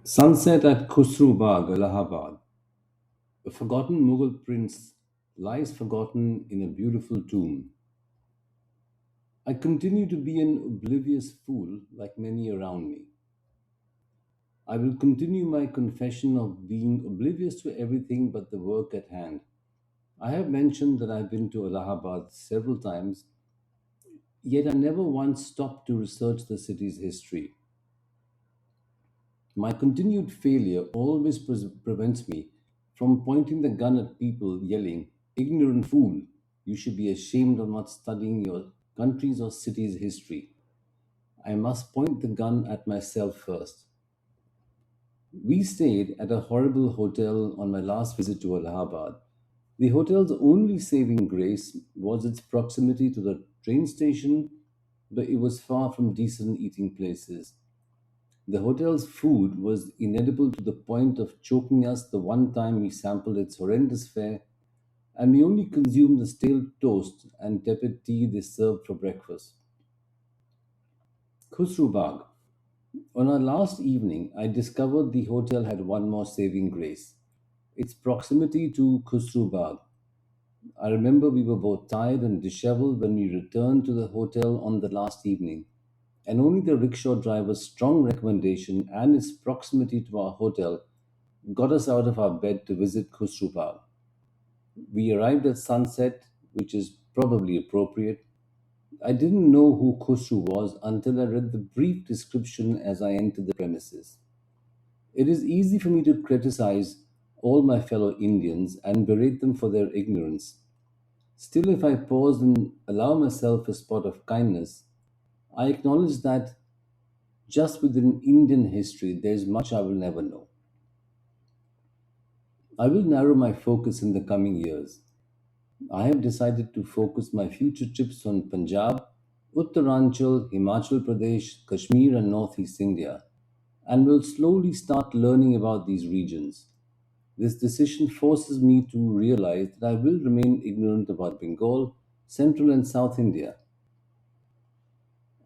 Sunset at Khusrau Bagh, Allahabad. A forgotten Mughal prince lies forgotten in a beautiful tomb. I continue to be an oblivious fool like many around me. I will continue my confession of being oblivious to everything but the work at hand. I have mentioned that I've been to Allahabad several times, yet I never once stopped to research the city's history. My continued failure always prevents me from pointing the gun at people yelling, "Ignorant fool, you should be ashamed of not studying your country's or city's history." I must point the gun at myself first. We stayed at a horrible hotel on my last visit to Allahabad. The hotel's only saving grace was its proximity to the train station, but it was far from decent eating places. The hotel's food was inedible to the point of choking us the one time we sampled its horrendous fare, and we only consumed the stale toast and tepid tea they served for breakfast. Khusru Bagh. On our last evening, I discovered the hotel had one more saving grace: its proximity to Khusru Bagh. I remember we were both tired and disheveled when we returned to the hotel on the last evening, and only the rickshaw driver's strong recommendation and its proximity to our hotel got us out of our bed to visit Khusru Bagh. We arrived at sunset, which is probably appropriate. I didn't know who Khusru was until I read the brief description as I entered the premises. It is easy for me to criticize all my fellow Indians and berate them for their ignorance. Still, if I pause and allow myself a spot of kindness, I acknowledge that just within Indian history, there is much I will never know. I will narrow my focus in the coming years. I have decided to focus my future trips on Punjab, Uttaranchal, Himachal Pradesh, Kashmir, and Northeast India, and will slowly start learning about these regions. This decision forces me to realize that I will remain ignorant about Bengal, Central and South India.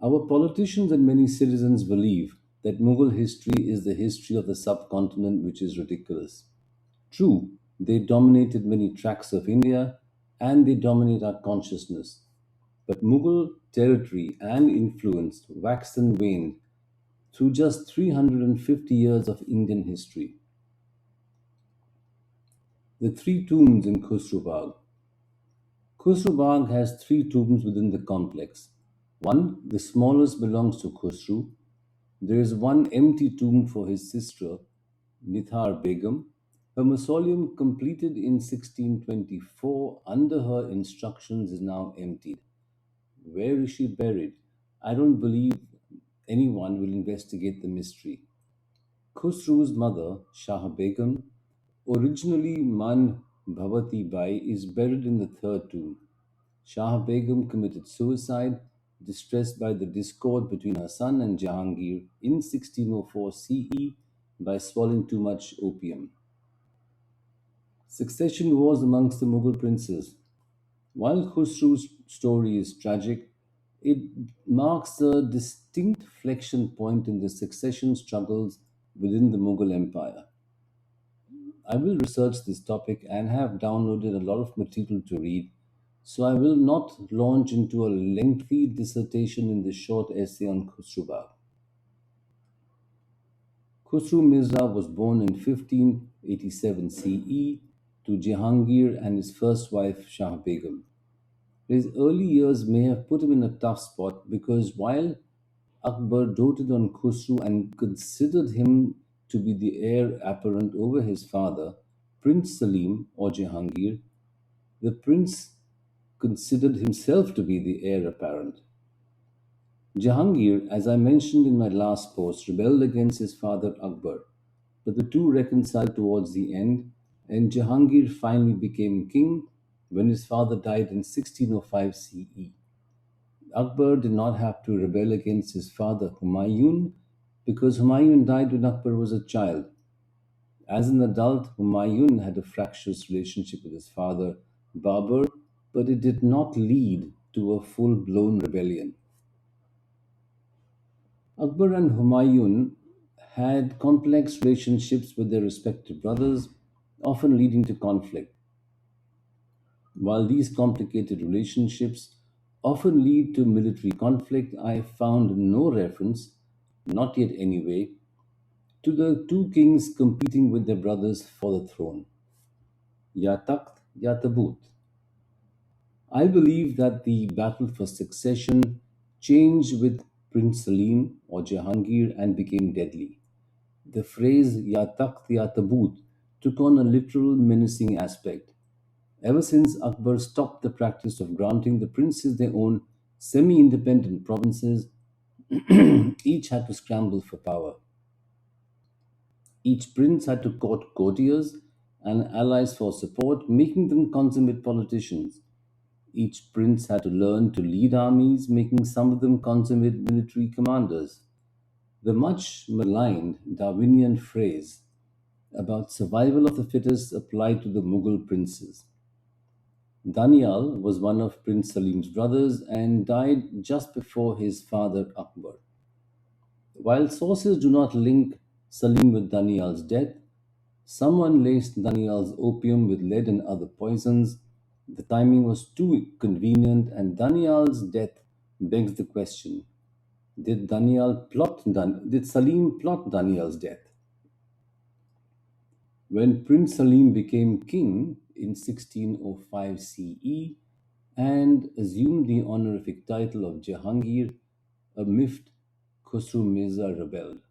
Our politicians and many citizens believe that Mughal history is the history of the subcontinent, which is ridiculous. True, they dominated many tracts of India and they dominate our consciousness. But Mughal territory and influence waxed and waned through just 350 years of Indian history. The three tombs in Khusru Bagh. Khusru Bagh has three tombs within the complex. One, the smallest, belongs to Khusru. There is one empty tomb for his sister, Nithar Begum. Her mausoleum, completed in 1624 under her instructions, is now emptied. Where is she buried? I don't believe anyone will investigate the mystery. Khusru's mother, Shah Begum, originally Man Bhavati Bai, is buried in the third tomb. Shah Begum committed suicide, distressed by the discord between her son and Jahangir in 1604 CE by swallowing too much opium. Succession wars amongst the Mughal princes. While Khusru's story is tragic, it marks a distinct inflection point in the succession struggles within the Mughal Empire. I will research this topic and have downloaded a lot of material to read, so I will not launch into a lengthy dissertation in this short essay on Khusru Bagh. Khusru Mirza was born in 1587 CE to Jahangir and his first wife Shah Begum. His early years may have put him in a tough spot because while Akbar doted on Khusru and considered him to be the heir apparent over his father, Prince Salim or Jahangir, the prince considered himself to be the heir apparent. Jahangir, as I mentioned in my last post, rebelled against his father Akbar, but the two reconciled towards the end, and Jahangir finally became king when his father died in 1605 CE. Akbar did not have to rebel against his father Humayun because Humayun died when Akbar was a child. As an adult, Humayun had a fractious relationship with his father Babur, but it did not lead to a full blown rebellion. Akbar and Humayun had complex relationships with their respective brothers, often leading to conflict. While these complicated relationships often lead to military conflict, I found no reference, not yet anyway, to the two kings competing with their brothers for the throne. Ya Takht, Ya Tabut. I believe that the battle for succession changed with Prince Salim or Jahangir and became deadly. The phrase Ya Takht Ya Tabut took on a literal menacing aspect. Ever since Akbar stopped the practice of granting the princes their own semi independent provinces, each had to scramble for power. Each prince had to court courtiers and allies for support, making them consummate politicians. Each prince had to learn to lead armies, making some of them consummate military commanders. The much maligned Darwinian phrase about survival of the fittest applied to the Mughal princes. Danial was one of Prince Salim's brothers and died just before his father Akbar. While sources do not link Salim with Danial's death, someone laced Danial's opium with lead and other poisons. The timing was too convenient, and Danial's death begs the question: Did Salim plot Danial's death? When Prince Salim became king in 1605 CE and assumed the honorific title of Jahangir, a miffed Khusrau Mirza rebelled.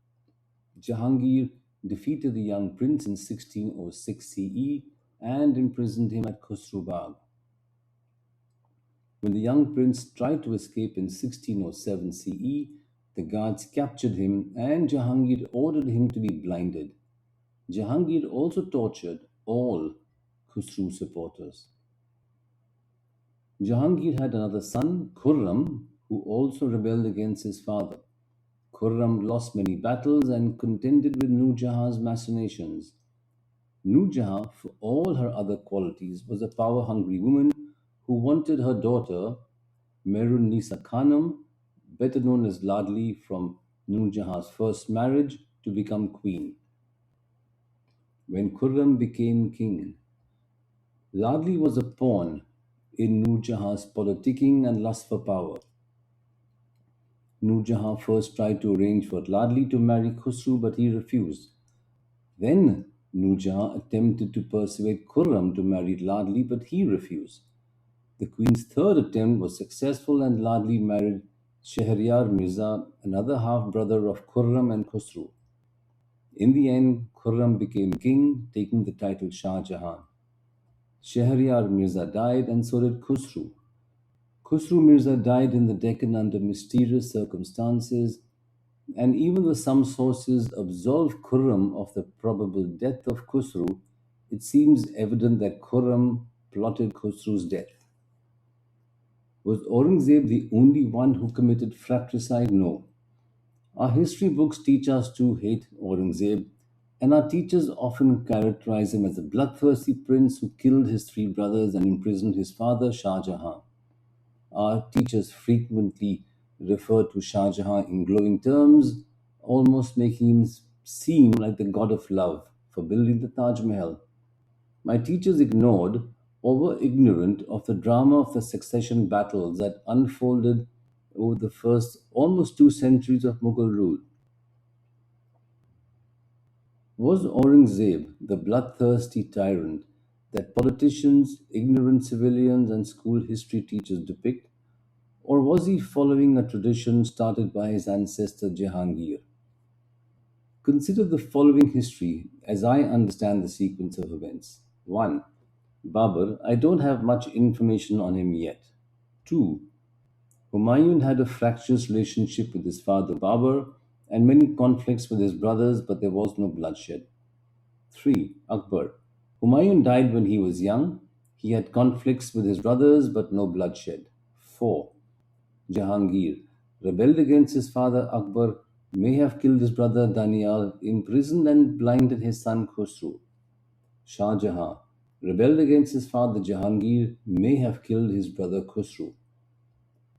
Jahangir defeated the young prince in 1606 CE and imprisoned him at Khusrau Bagh. When the young prince tried to escape in 1607 CE, the guards captured him and Jahangir ordered him to be blinded. Jahangir also tortured all Khusrau supporters. Jahangir had another son, Khurram, who also rebelled against his father. Khurram lost many battles and contended with Nur Jahan's machinations. Nur Jahan, for all her other qualities, was a power hungry woman who wanted her daughter, Merun Nisa Khanum, better known as Ladli from Nur Jahan's first marriage, to become queen. When Khurram became king, Ladli was a pawn in Nur Jahan's politicking and lust for power. Nur Jahan first tried to arrange for Ladli to marry Khusru, but he refused. Then Nur Jahan attempted to persuade Khurram to marry Ladli, but he refused. The queen's third attempt was successful, and Ladli married Shahryar Mirza, another half brother of Khurram and Khusru. In the end, Khurram became king, taking the title Shah Jahan. Shahryar Mirza died, and so did Khusru. Khusru Mirza died in the Deccan under mysterious circumstances, and even though some sources absolve Khurram of the probable death of Khusru, it seems evident that Khurram plotted Khusru's death. Was Aurangzeb the only one who committed fratricide? No. Our history books teach us to hate Aurangzeb, and our teachers often characterize him as a bloodthirsty prince who killed his three brothers and imprisoned his father, Shah Jahan. Our teachers frequently refer to Shah Jahan in glowing terms, almost making him seem like the god of love for building the Taj Mahal. My teachers ignored or were ignorant of the drama of the succession battles that unfolded over the first almost 2 centuries of Mughal rule. Was Aurangzeb the bloodthirsty tyrant that politicians, ignorant civilians, and school history teachers depict? Or was he following a tradition started by his ancestor Jahangir? Consider the following history as I understand the sequence of events. 1. Babur, I don't have much information on him yet. 2. Humayun had a fractious relationship with his father Babur and many conflicts with his brothers, but there was no bloodshed. 3. Akbar. Humayun died when he was young. He had conflicts with his brothers, but no bloodshed. 4. Jahangir rebelled against his father Akbar, may have killed his brother Danial, imprisoned and blinded his son Khusru. Shah Jahan rebelled against his father Jahangir, may have killed his brother Khusru.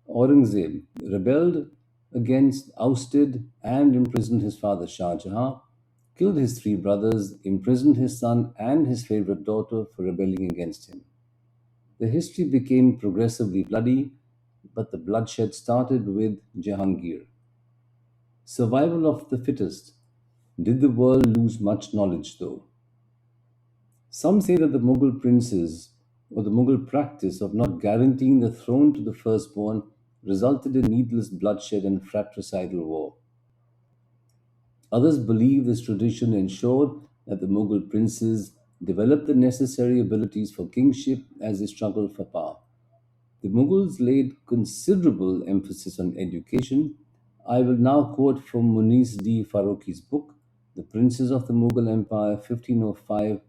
Aurangzeb rebelled against, ousted and imprisoned his father Shah Jahan, killed his three brothers, imprisoned his son and his favorite daughter for rebelling against him. The history became progressively bloody, but the bloodshed started with Jahangir. Survival of the fittest. Did the world lose much knowledge though? Some say that the Mughal princes or the Mughal practice of not guaranteeing the throne to the firstborn resulted in needless bloodshed and fratricidal war. Others believe this tradition ensured that the Mughal princes developed the necessary abilities for kingship as they struggled for power. The Mughals laid considerable emphasis on education. I will now quote from Munis D. Farooqi's book, The Princes of the Mughal Empire 1505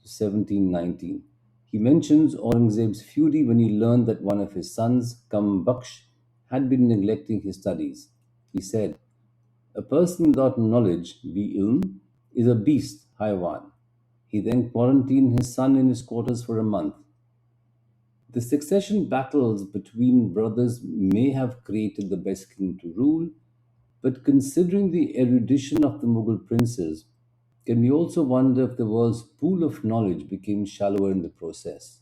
to 1719. He mentions Aurangzeb's fury when he learned that one of his sons, Kam Baksh, had been neglecting his studies. He said, "A person without knowledge, be ilm, is a beast, haywan." He then quarantined his son in his quarters for a month. The succession battles between brothers may have created the best king to rule, but considering the erudition of the Mughal princes, can we also wonder if the world's pool of knowledge became shallower in the process?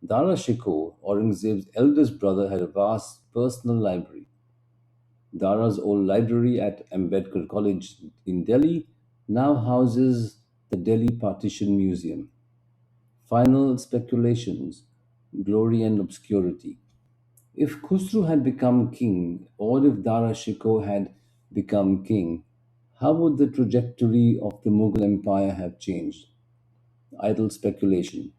Dara Shikoh, Aurangzeb's eldest brother, had a vast personal library. Dara's old library at Ambedkar College in Delhi now houses the Delhi Partition Museum. Final speculations, glory and obscurity. If Khusru had become king, or if Dara Shikoh had become king, how would the trajectory of the Mughal Empire have changed? Idle speculation.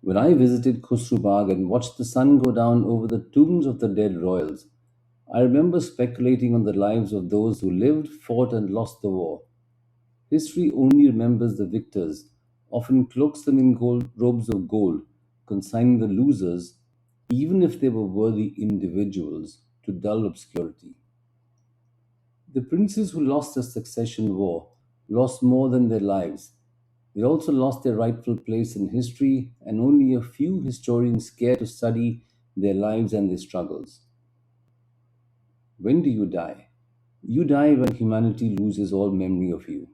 When I visited Khusru Bagh and watched the sun go down over the tombs of the dead royals, I remember speculating on the lives of those who lived, fought, and lost the war. History only remembers the victors, often cloaks them in gold, robes of gold, consigning the losers, even if they were worthy individuals, to dull obscurity. The princes who lost the succession war lost more than their lives. They also lost their rightful place in history, and only a few historians care to study their lives and their struggles. When do you die? You die when humanity loses all memory of you.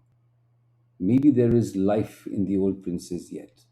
Maybe there is life in the old princes yet.